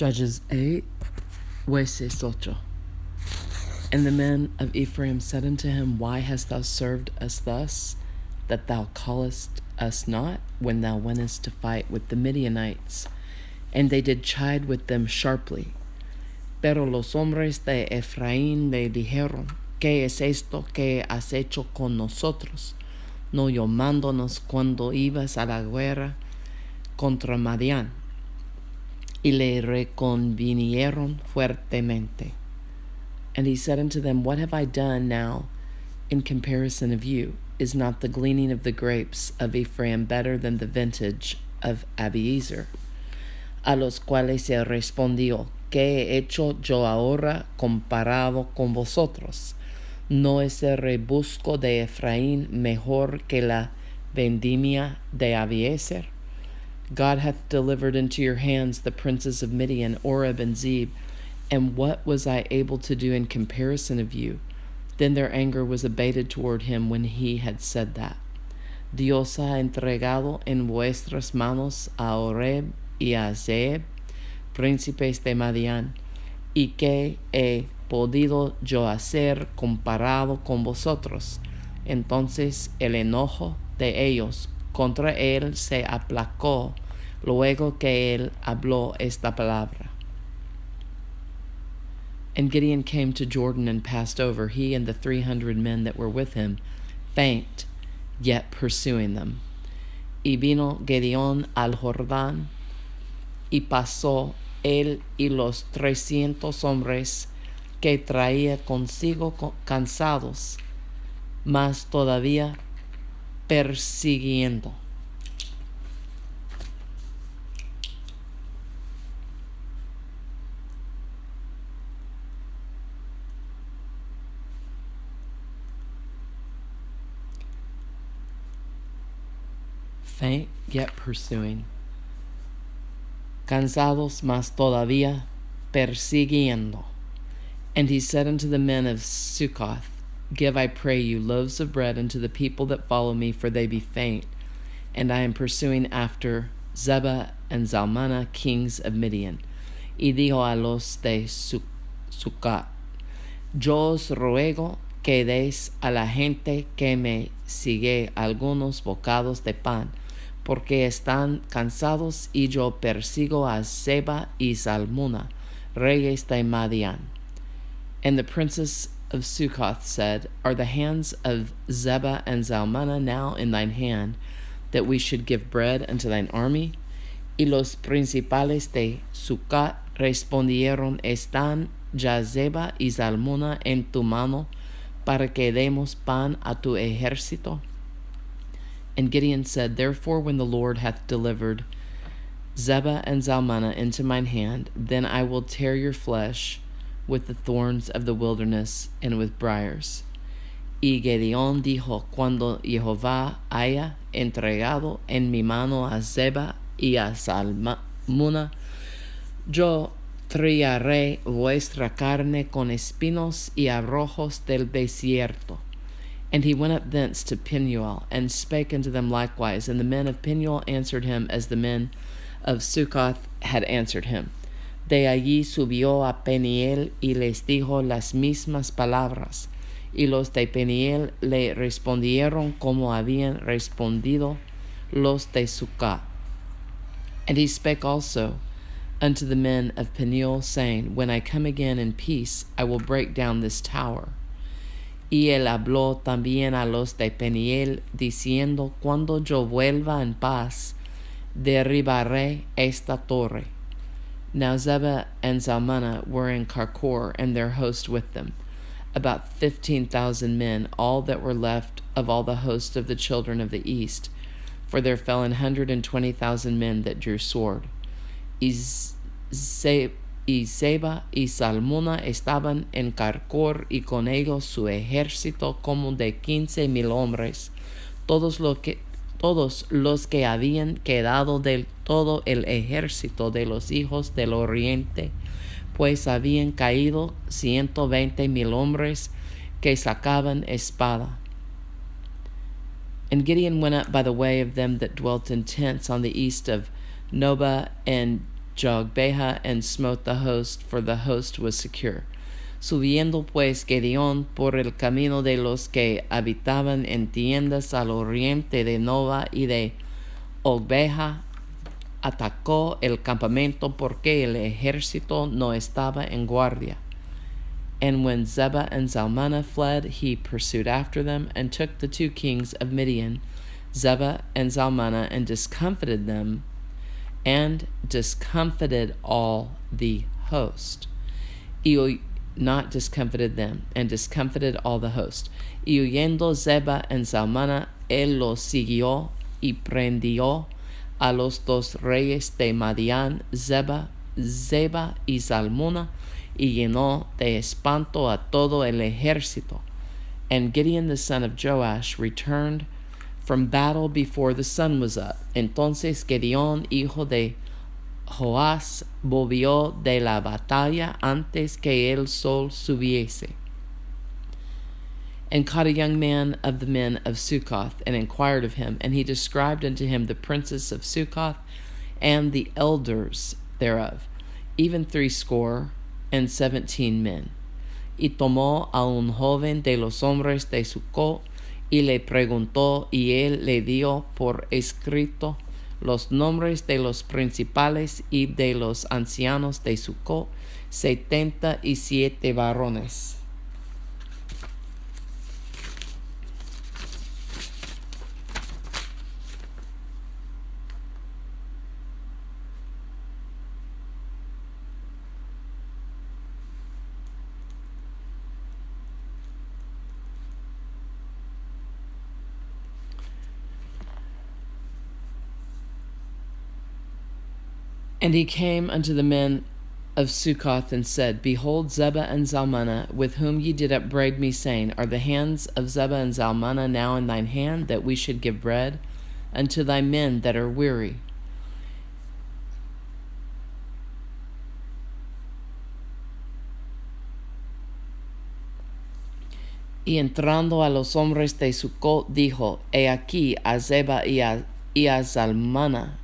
Judges 8, Jueces.Y. And the men of Ephraim said unto him, Why hast thou served us thus, that thou callest us not, when thou wentest to fight with the Midianites? And they did chide with them sharply. Pero los hombres de Efraín le dijeron, ¿Qué es esto que has hecho con nosotros, no llamándonos cuando ibas a la guerra contra Madián? Y le reconvinieron fuertemente. And he said unto them, What have I done now in comparison of you? Is not the gleaning of the grapes of Ephraim better than the vintage of Abiezer? A los cuales se respondió, ¿Qué he hecho yo ahora comparado con vosotros? ¿No es el rebusco de Efraín mejor que la vendimia de Abiezer? God hath delivered into your hands the princes of Midian, Oreb and Zeb. And what was I able to do in comparison of you? Then their anger was abated toward him when he had said that. Dios ha entregado en vuestras manos a Oreb y a Zeb, príncipes de Madián, y qué he podido yo hacer comparado con vosotros. Entonces el enojo de ellos contra él se aplacó luego que él habló esta palabra. And Gideon came to Jordan and passed over, he and the 300 men that were with him, faint, yet pursuing them. Y vino Gedeón al Jordán, y pasó él y los 300 hombres que traía consigo cansados, mas todavía persiguiendo. Faint, yet pursuing. Cansados, mas todavía persiguiendo. And he said unto the men of Sucot, Give, I pray you, loaves of bread unto the people that follow me, for they be faint, and I am pursuing after Zeba and Zalmunna, kings of Midian. Y dijo a los de Sucot, Yo os ruego que deis a la gente que me sigue algunos bocados de pan, porque están cansados, y yo persigo a Zeba y Zalmuna, reyes de Madián. And the princes of Succoth said, Are the hands of Zeba and Zalmunna now in thine hand, that we should give bread unto thine army? Y los principales de Sucot respondieron, Están ya Zeba y Zalmunna en tu mano, para que demos pan a tu ejército? And Gideon said, Therefore, when the Lord hath delivered Zeba and Zalmunna into mine hand, then I will tear your flesh with the thorns of the wilderness and with briars. Y Gedeón dijo, Cuando Jehová haya entregado en mi mano a Zeba y a Zalmunna, yo triaré vuestra carne con espinos y abrojos del desierto. And he went up thence to Penuel, and spake unto them likewise. And the men of Penuel answered him as the men of Succoth had answered him. De allí subió a Peniel y les dijo las mismas palabras. Y los de Peniel le respondieron como habían respondido los de Sucot. And he spake also unto the men of Peniel, saying, When I come again in peace, I will break down this tower. Y él habló también a los de Peniel, diciendo, Cuando yo vuelva en paz, derribaré esta torre. Now Zebah and Zalmunna were in Karkor, and their host with them, about 15,000 men, all that were left of all the host of the children of the east, for there fell 120,000 men that drew sword. Y Zeba y Zalmunna estaban en Karkor, y con ellos su ejército como de 15,000 hombres, todos los que habían quedado del todo el ejército de los hijos del oriente, pues habían caído 120,000 hombres que sacaban espada. And Gideon went up by the way of them that dwelt in tents on the east of Nobah and Jogbeha and smote the host, for the host was secure. Subiendo pues Gedeón por el camino de los que habitaban en tiendas al oriente de Nova y de Jogbeha, atacó el campamento porque el ejército no estaba en guardia. And when Zebah and Zalmunna fled, he pursued after them, and took the 2 kings of Midian, Zebah and Zalmunna, and discomfited them, and discomfited all the host. Not discomfited them, and discomfited all the host. Y huyendo Zebah and Zalmunna, él los siguió y prendió a los 2 reyes de Madián, Zeba y Zalmuna, y llenó de espanto a todo el ejército. And Gideon the son of Joash returned from battle before the sun was up. Entonces Gedeón, hijo de Joás, volvió de la batalla antes que el sol subiese, and caught a young man of the men of Sucot, and inquired of him. And he described unto him the princes of Sucot, and the elders thereof, even 70 men. Y tomó a un joven de los hombres de Sucot, y le preguntó, y él le dio por escrito los nombres de los principales y de los ancianos de Sucot, 77 varones. And he came unto the men of Succoth, and said, Behold, Zebah and Zalmunna, with whom ye did upbraid me, saying, Are the hands of Zebah and Zalmunna now in thine hand, that we should give bread unto thy men that are weary? Y entrando a los hombres de Sucot, dijo, aquí, a Zebah y a Zalmunna,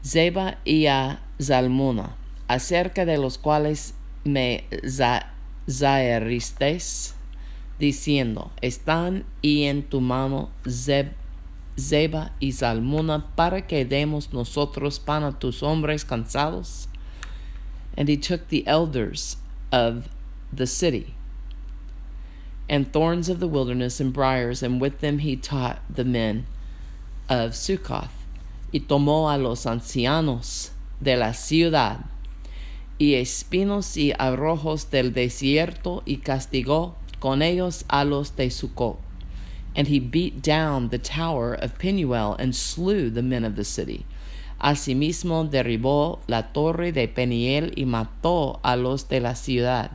Zebah y a Zalmunna, acerca de los cuales me zaheristeis, diciendo, Están y en tu mano Zebah y Zalmunna, para que demos nosotros pan a tus hombres cansados. And he took the elders of the city, and thorns of the wilderness, and briars, and with them he taught the men of Succoth. Y tomó a los ancianos de la ciudad, y espinos y abrojos del desierto, y castigó con ellos a los de Sucot. And he beat down the tower of Penuel, and slew the men of the city. Asimismo derribó la torre de Peniel, y mató a los de la ciudad.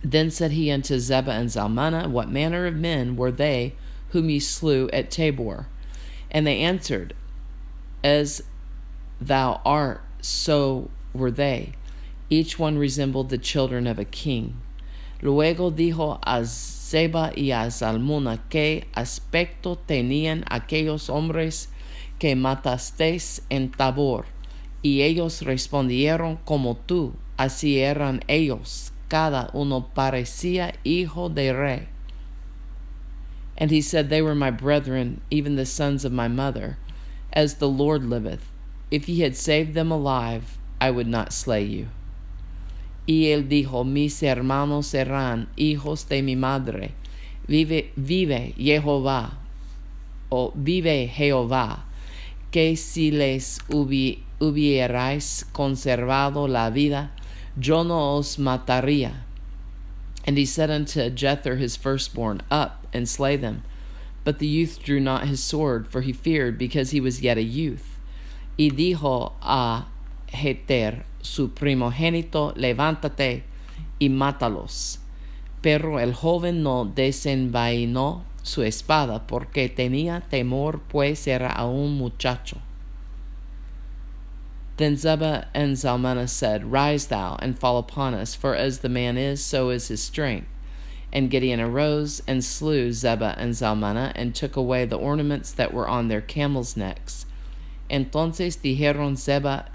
Then said he unto Zebah and Zalmunna, What manner of men were they whom ye slew at Tabor? And they answered, As thou art, so were they. Each one resembled the children of a king. Luego dijo a Zebah y a Zalmunna, ¿Qué aspecto tenían aquellos hombres que matasteis en Tabor? Y ellos respondieron, como tú, así eran ellos. Cada uno parecía hijo de rey. And he said, They were my brethren, even the sons of my mother. As the Lord liveth, if ye had saved them alive, I would not slay you. Y él dijo, Mis hermanos serán hijos de mi madre. Vive Jehová, que si les hubierais conservado la vida, yo no os mataría. And he said unto Jether his firstborn, Up, and slay them. But the youth drew not his sword, for he feared, because he was yet a youth. Y dijo a Jeter, su primogénito, Levántate y mátalos. Pero el joven no desenvainó su espada, porque tenía temor, pues era aún muchacho. Then Zebah and Zalmunna said, Rise thou, and fall upon us, for as the man is, so is his strength. And Gideon arose, and slew Zebah and Zalmunna, and took away the ornaments that were on their camels' necks. Entonces dijeron Zeba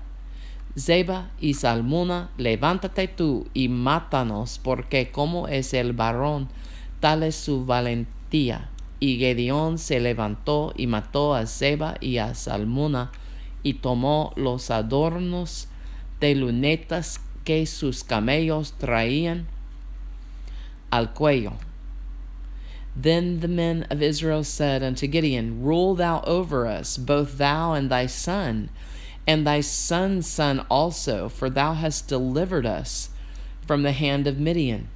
y Zalmuna, levántate tú y mátanos, porque como es el varón, tal es su valentía. Y Gedeón se levantó y mató a Zeba y a Zalmuna, y tomó los adornos de lunetas que sus camellos traían al cuello. Then the men of Israel said unto Gideon, Rule thou over us, both thou and thy son also, for thou hast delivered us from the hand of Midian.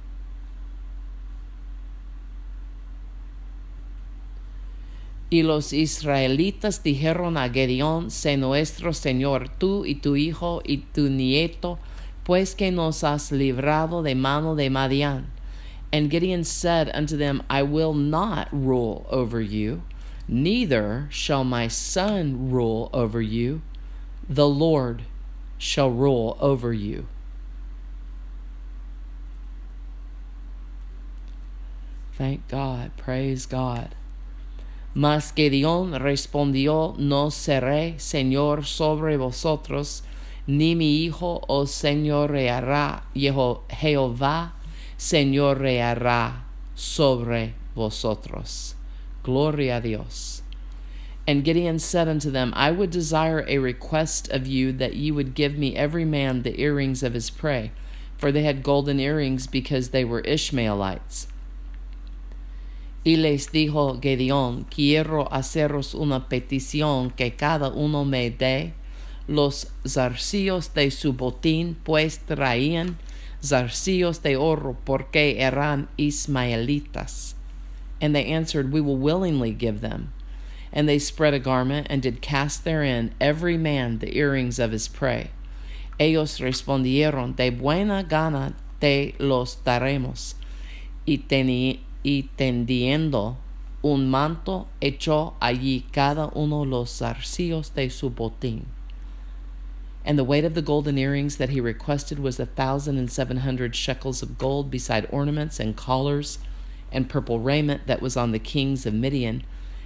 Y los israelitas dijeron a Gedeón, sé nuestro Señor, tú y tu hijo y tu nieto, pues que nos has librado de mano de Madián. And Gideon said unto them, I will not rule over you, neither shall my son rule over you. The Lord shall rule over you. Thank God. Praise God. Mas Gedeón respondió, no seré señor sobre vosotros, ni mi hijo os señoreará, Jehová señoreará sobre vosotros. Gloria a Dios. And Gideon said unto them, I would desire a request of you, that ye would give me every man the earrings of his prey. For they had golden earrings, because they were Ishmaelites. Y les dijo Gedeón, quiero haceros una petición, que cada uno me dé los zarcillos de su botín, pues traían zarcillos de oro, porque eran ismaelitas. And they answered, we will willingly give them. And they spread a garment, and did cast therein every man the earrings of his prey. Ellos respondieron, de buena gana te los daremos. Y tendiendo un manto, echó allí cada uno los zarcillos de su botín. And the weight of the golden earrings that he requested was 1,700 shekels of gold, beside ornaments and collars and purple raiment that was on the kings of Midian,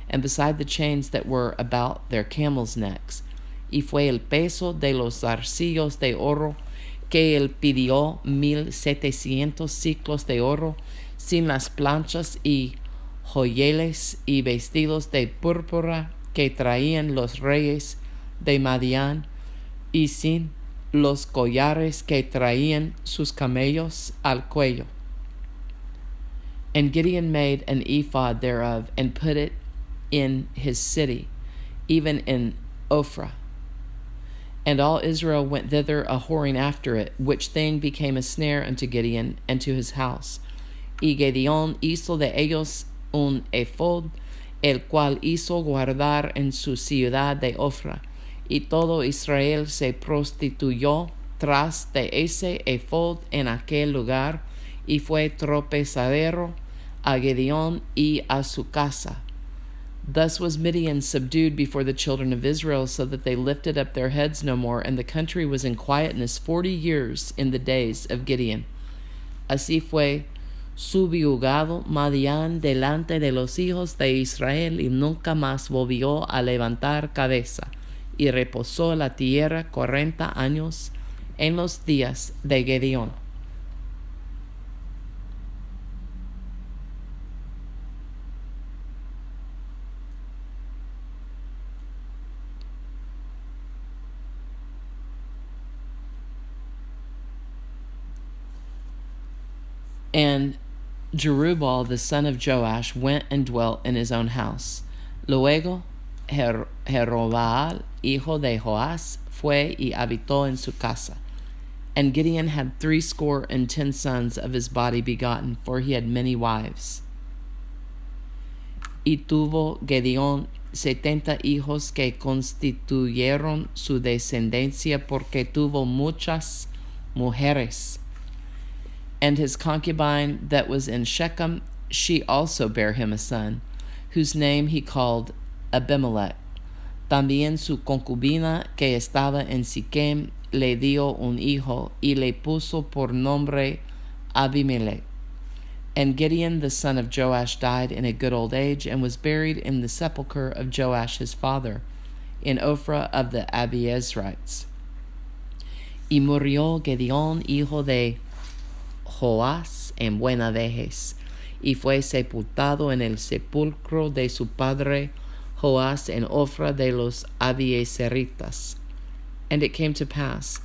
and beside the chains that were about their camels' necks. Y fue el peso de los zarcillos de oro, que él pidió 1,700 ciclos de oro, sin las planchas y joyeles y vestidos de púrpura que traían los reyes de Madián, y sin los collares que traían sus camellos al cuello. And Gideon made an ephod thereof, and put it in his city, even in Ophrah. And all Israel went thither a whoring after it, which thing became a snare unto Gideon and to his house. Y Gedeón hizo de ellos un ephod, el cual hizo guardar en su ciudad de Ophrah. Y todo Israel se prostituyó tras de ese ephod en aquel lugar, y fue tropezadero a Gedeón y a su casa. Thus was Midian subdued before the children of Israel, so that they lifted up their heads no more, and the country was in quietness 40 years in the days of Gideon. Así fue subyugado Madián delante de los hijos de Israel, y nunca más volvió a levantar cabeza, y reposó la tierra 40 años en los días de Gedeón. And Jerubbaal the son of Joash went and dwelt in his own house. Luego Jerubbaal, hijo de Joas, fue y habitó en su casa. And Gideon had 70 sons of his body begotten, for he had many wives. Y tuvo Gedeón 70 hijos que constituyeron su descendencia, porque tuvo muchas mujeres. And his concubine that was in Shechem, she also bare him a son, whose name he called Abimelech. También su concubina que estaba en Siquem le dio un hijo, y le puso por nombre Abimelech. And Gideon the son of Joash died in a good old age, and was buried in the sepulchre of Joash his father. in Ophrah of the Abiezrites. Y murió Gedeón, hijo de Joás, en buena vejez, y fue sepultado en el sepulcro de su padre Joás en Ophrah de los Abiezritas. And it came to pass,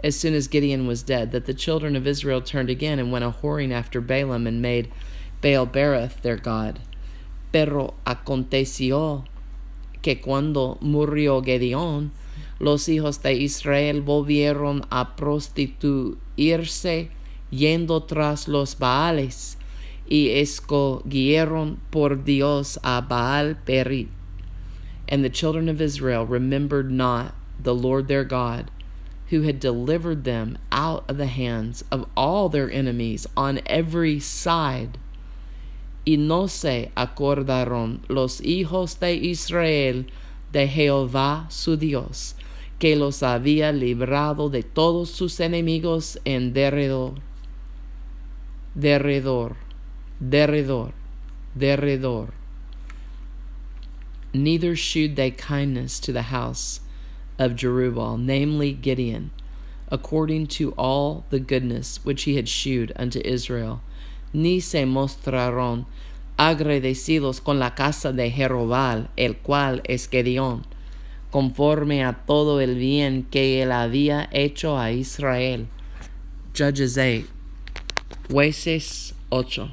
as soon as Gideon was dead, that the children of Israel turned again and went a-whoring after Balaam and made Baal-berith their god. Pero aconteció que cuando murió Gedeón, los hijos de Israel volvieron a prostituirse yendo tras los Baales, y escogieron por Dios a Baal-berith. And the children of Israel remembered not the Lord their God, who had delivered them out of the hands of all their enemies on every side. Y no se acordaron los hijos de Israel de Jehová su Dios, que los había librado de todos sus enemigos en derredor. Neither shewed they kindness to the house of Jerubbaal, namely Gideon, according to all the goodness which he had shewed unto Israel, ni se mostraron agradecidos con la casa de Jerubbaal, el cual es Gedeón, conforme a todo el bien que él había hecho a Israel. Judges 8. Jueces 8.